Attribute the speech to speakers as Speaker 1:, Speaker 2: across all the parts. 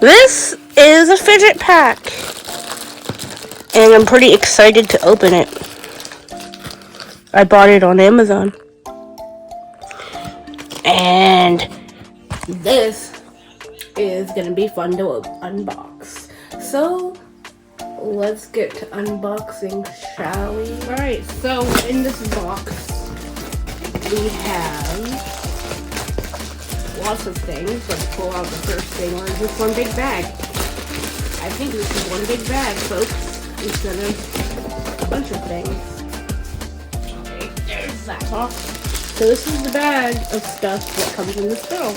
Speaker 1: This is a fidget pack, and I'm pretty excited to open it. I bought it on Amazon. And this is gonna be fun to unbox. So let's get to unboxing, shall we? Alright, so in this box we have lots of things. Let's pull out the first thing. Or is this one big bag? I think this is one big bag, folks, instead of a bunch of things. Okay, there's that box. So this is the bag of stuff that comes in this bottle.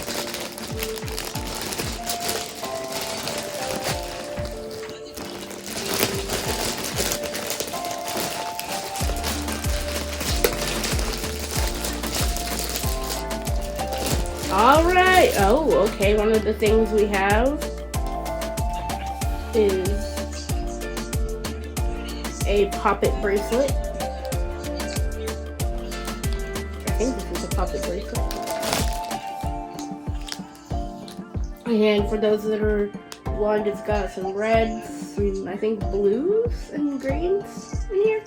Speaker 1: Alright, oh, okay, one of the things we have is a poppet bracelet. I think this is a poppet bracelet. And for those that are blind, it's got some reds, and I think blues and greens in here.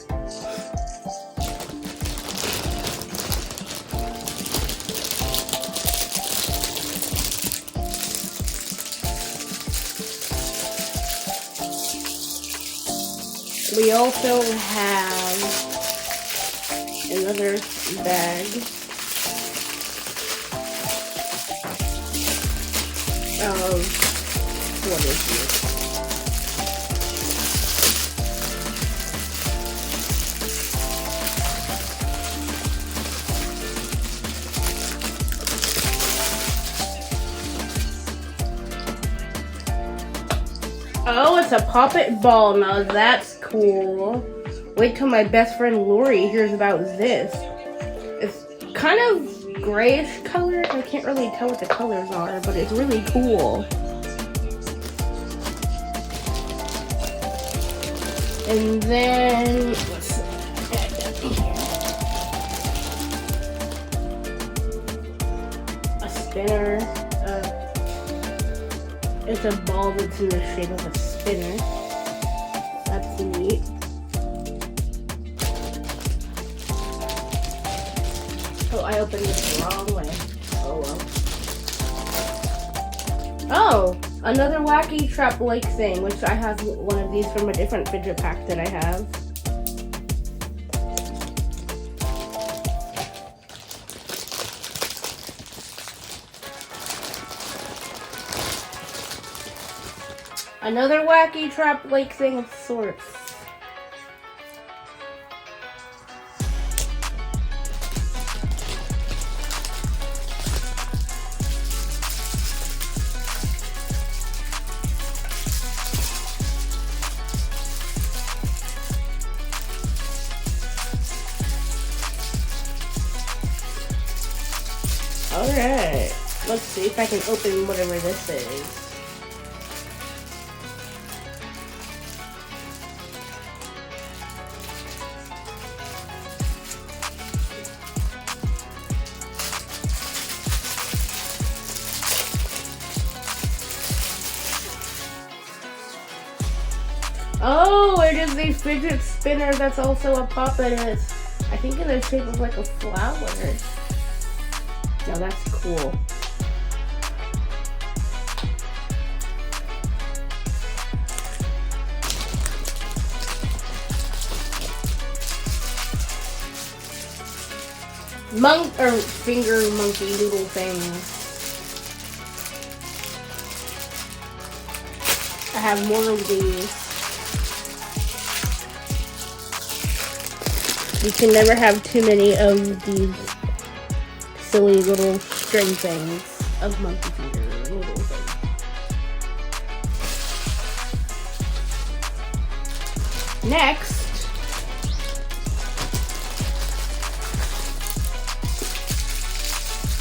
Speaker 1: We also have another bag of, what is this? Oh, it's a poppet ball. Now that's cool. Wait till my best friend Lori hears about this. It's kind of grayish color. I can't really tell what the colors are, but it's really cool. And then let's add that here. A spinner. It's a ball that's in the shape of a spinner. That's neat. Oh, I opened this the wrong way. Oh well. Oh, another wacky trap like thing, which I have one of these from a different fidget pack that I have. Another wacky trap like thing of sorts. Alright, let's see if I can open whatever this is. Oh, it is a fidget spinner that's also a puppet. It's, I think, in the shape of like a flower. Now that's cool. Finger monkey little things. I have more of these. You can never have too many of these silly little string things of monkey finger little things. Next,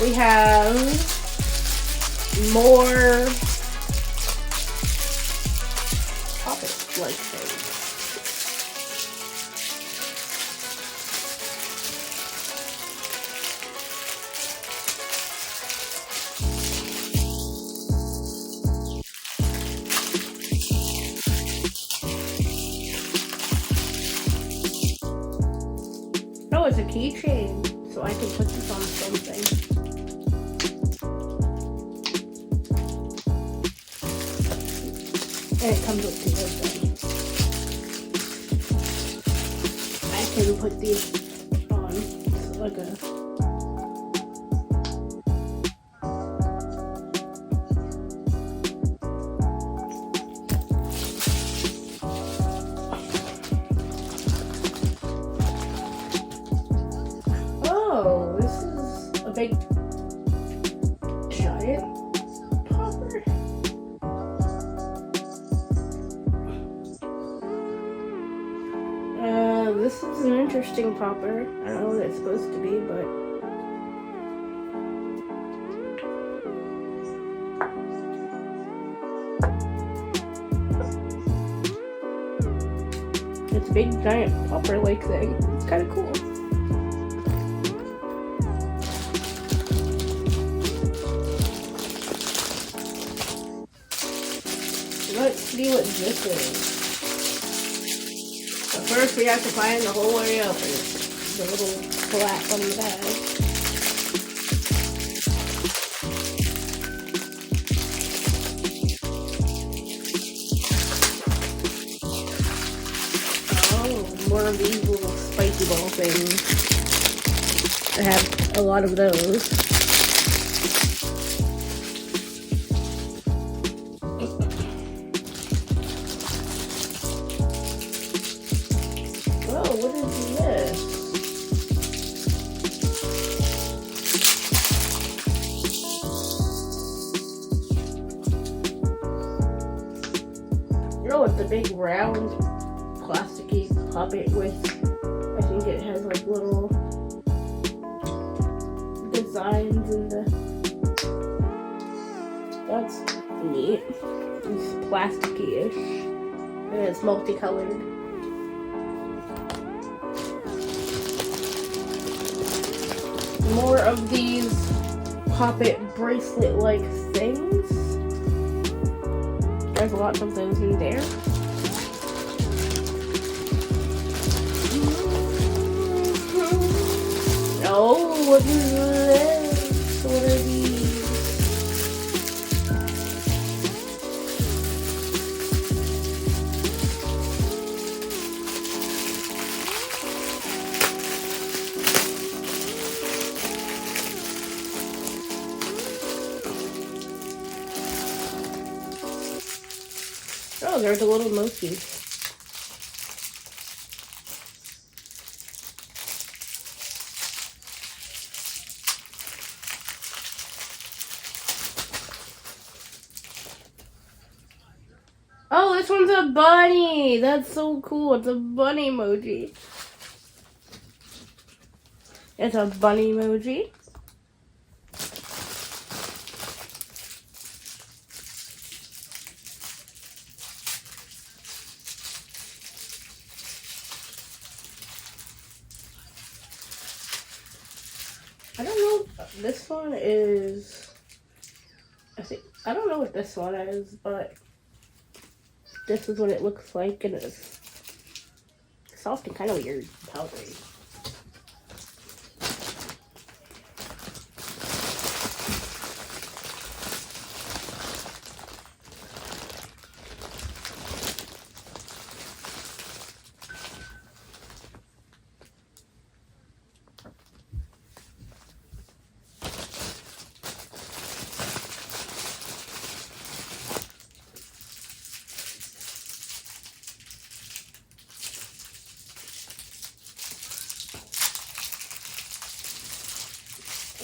Speaker 1: we have more poppet-like things. a keychain, so I can put this on something. And it comes with two of them. I can put these on like a... Oh, this is a big giant popper. This is an interesting popper. I don't know what it's supposed to be, but it's a big giant popper-like thing. It's kind of cool. Let's see what this is. But first we have to find the whole way up the little flap on the bag. Oh, more of these little spiky ball things. I have a lot of those. Oh, what is this? Oh, it's a big round plasticky puppet with, I think it has like little designs in the, that's neat. It's plasticky-ish, and it's multicolored. More of these poppet bracelet-like things. There's lots of those in there. Oh, what is this? What are these? Oh, they're the little mochis. Oh, this one's a bunny. That's so cool. It's a bunny emoji. It's a bunny emoji. I don't know. This one is, I don't know what this one is, but this is what it looks like, and it's soft and kind of weird, powdery.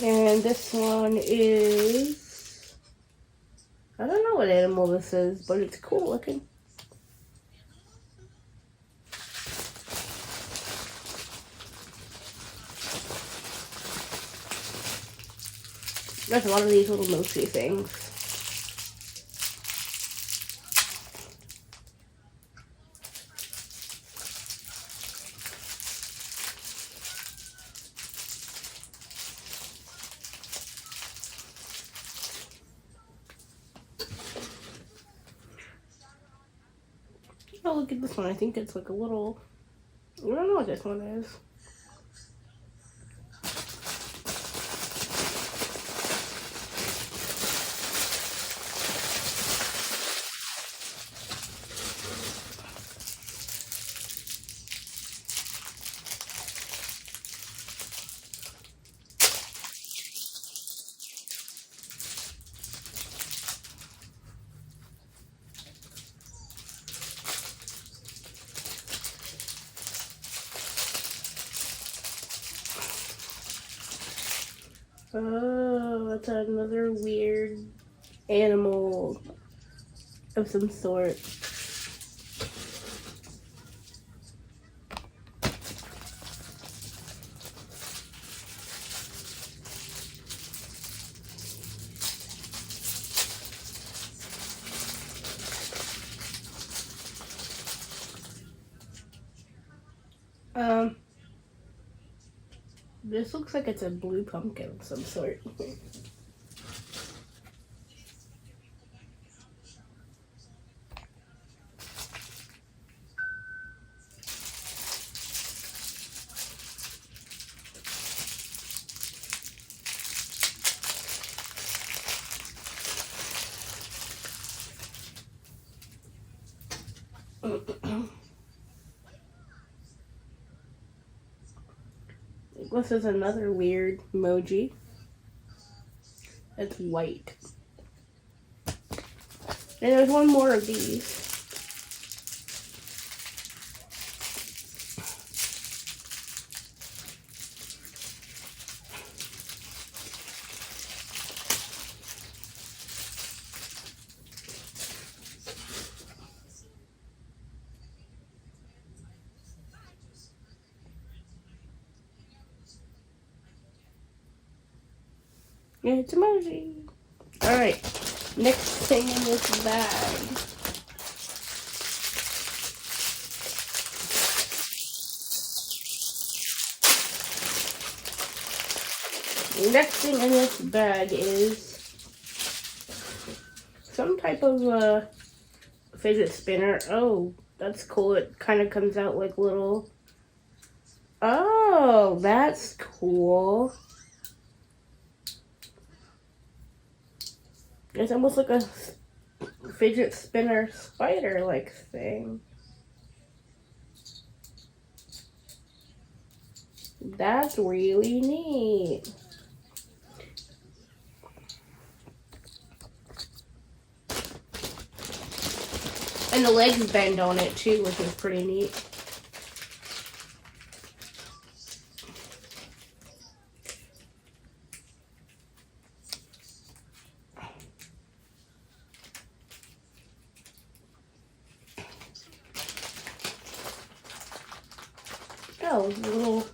Speaker 1: And this one is, I don't know what animal this is, but it's cool looking. There's a lot of these little mochi things. Oh, look at this one. I think it's like a little, I don't know what this one is. Oh, that's another weird animal of some sort. This looks like it's a blue pumpkin of some sort. This is another weird emoji. It's white. And there's one more of these. It's emoji. Alright, next thing in this bag. Next thing in this bag is some type of fidget spinner. Oh, that's cool. It kind of comes out like little... Oh, that's cool. It's almost like a fidget spinner spider-like thing. That's really neat. And the legs bend on it too, which is pretty neat. Oh,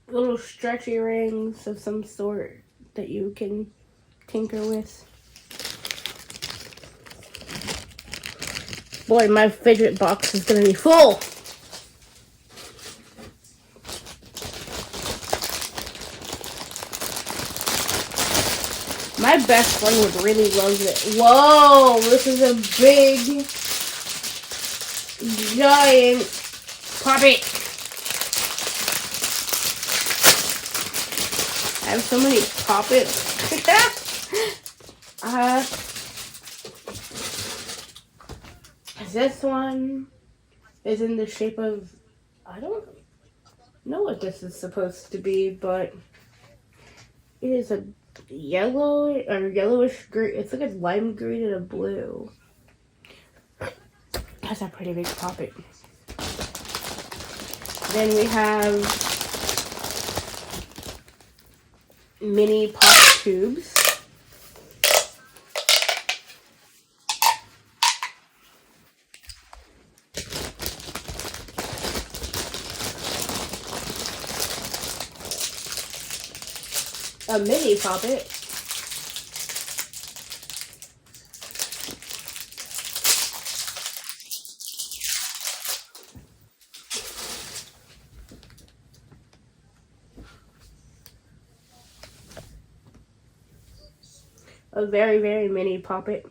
Speaker 1: little stretchy rings of some sort that you can tinker with. Boy, my fidget box is gonna be full. My best friend would really love it. Whoa, this is a big, giant puppet. I have so many puppets. This one is in the shape of, I don't know what this is supposed to be, but it is a yellow or yellowish green. It's like a lime green and a blue. That's a pretty big puppet. Then we have mini pop tubes. A mini puppet. A very, very mini puppet.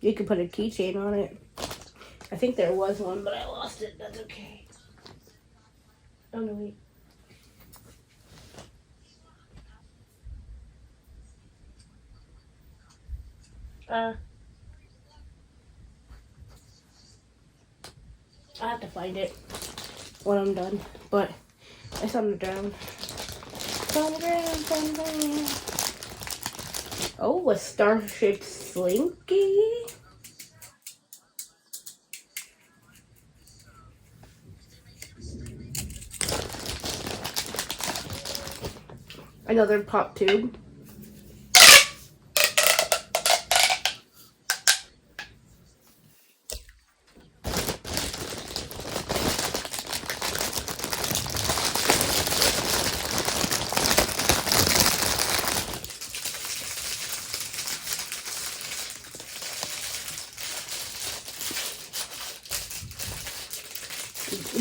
Speaker 1: You could put a keychain on it. I think there was one, but I lost it. That's okay. Oh no, wait. I have to find it when I'm done, but it's on the ground. It's on the ground, it's on the ground. Oh, a star-shaped slinky. Another pop tube.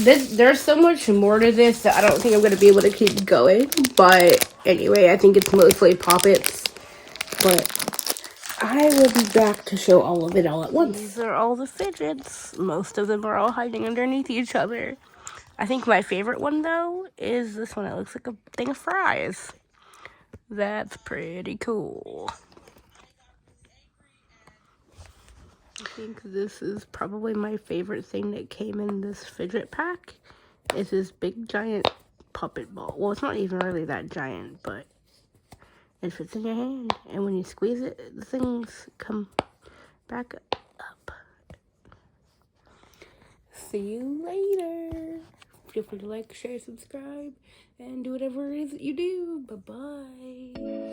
Speaker 1: There's so much more to this that I don't think I'm going to be able to keep going. But anyway, I think it's mostly poppets. But I will be back to show all of it all at once. These are all the fidgets. Most of them are all hiding underneath each other. I think my favorite one, though, is this one. It looks like a thing of fries. That's pretty cool. I think this is probably my favorite thing that came in this fidget pack. Is this big giant puppet ball. Well, it's not even really that giant, but it fits in your hand. And when you squeeze it, the things come back up. See you later. Feel free to like, share, subscribe, and do whatever it is that you do. Bye-bye.